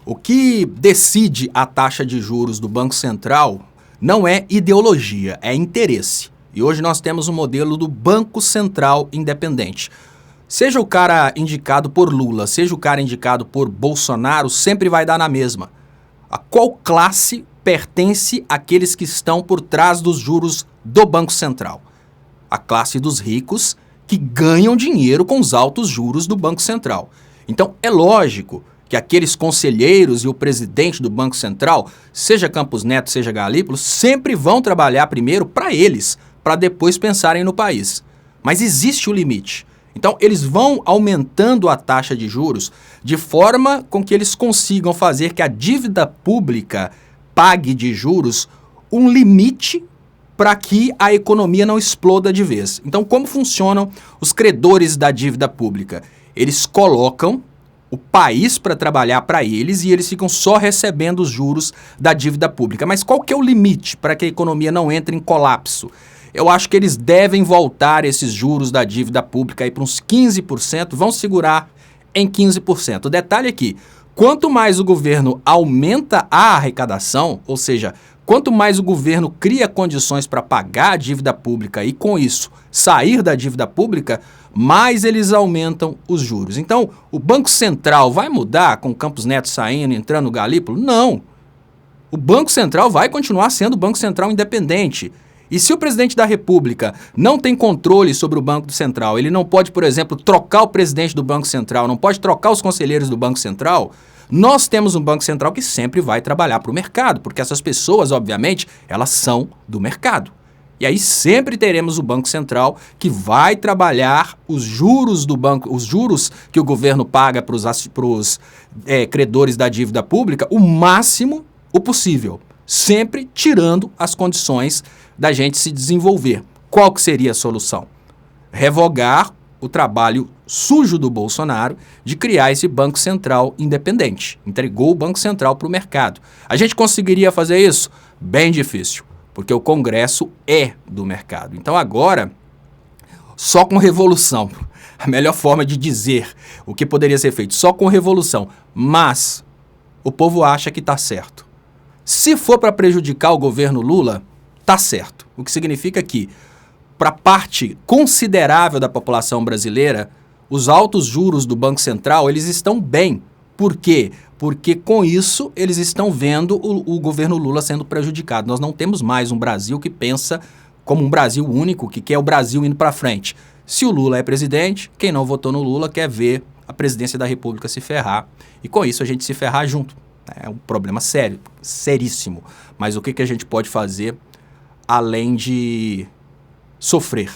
O que decide a taxa de juros do Banco Central não é ideologia, é interesse. E hoje nós temos um modelo do Banco Central independente. Seja o cara indicado por Lula, seja o cara indicado por Bolsonaro, sempre vai dar na mesma. A qual classe pertence àqueles que estão por trás dos juros do Banco Central? A classe dos ricos que ganham dinheiro com os altos juros do Banco Central. Então é lógico que aqueles conselheiros e o presidente do Banco Central, seja Campos Neto, seja Galípolo, sempre vão trabalhar primeiro para eles, para depois pensarem no país. Mas existe o limite. Então eles vão aumentando a taxa de juros de forma com que eles consigam fazer que a dívida pública pague de juros um limite para que a economia não exploda de vez. Então como funcionam os credores da dívida pública? Eles colocam o país para trabalhar para eles e eles ficam só recebendo os juros da dívida pública. Mas qual que é o limite para que a economia não entre em colapso? Eu acho que eles devem voltar esses juros da dívida pública para uns 15%, vão segurar em 15%. O detalhe é que, quanto mais o governo aumenta a arrecadação, ou seja, quanto mais o governo cria condições para pagar a dívida pública e, com isso, sair da dívida pública, mais eles aumentam os juros. Então, o Banco Central vai mudar com o Campos Neto saindo, entrando o Galípolo? Não. O Banco Central vai continuar sendo o Banco Central independente. E se o presidente da República não tem controle sobre o Banco Central, ele não pode, por exemplo, trocar o presidente do Banco Central, não pode trocar os conselheiros do Banco Central, nós temos um Banco Central que sempre vai trabalhar para o mercado, porque essas pessoas, obviamente, elas são do mercado. E aí sempre teremos o Banco Central que vai trabalhar os juros do banco, os juros que o governo paga para os credores da dívida pública, o máximo o possível, sempre tirando as condições da gente se desenvolver. Qual que seria a solução? Revogar o trabalho sujo do Bolsonaro de criar esse Banco Central independente. Entregou o Banco Central para o mercado. A gente conseguiria fazer isso? Bem difícil, porque o Congresso é do mercado. Então agora, só com revolução, a melhor forma de dizer o que poderia ser feito, só com revolução, mas o povo acha que está certo. Se for para prejudicar o governo Lula, está certo. O que significa que, para parte considerável da população brasileira, os altos juros do Banco Central, eles estão bem. Por quê? Porque com isso eles estão vendo o governo Lula sendo prejudicado. Nós não temos mais um Brasil que pensa como um Brasil único, que quer o Brasil indo para frente. Se o Lula é presidente, quem não votou no Lula quer ver a presidência da República se ferrar. E com isso a gente se ferrar junto. É um problema sério, seríssimo. Mas o que a gente pode fazer além de sofrer?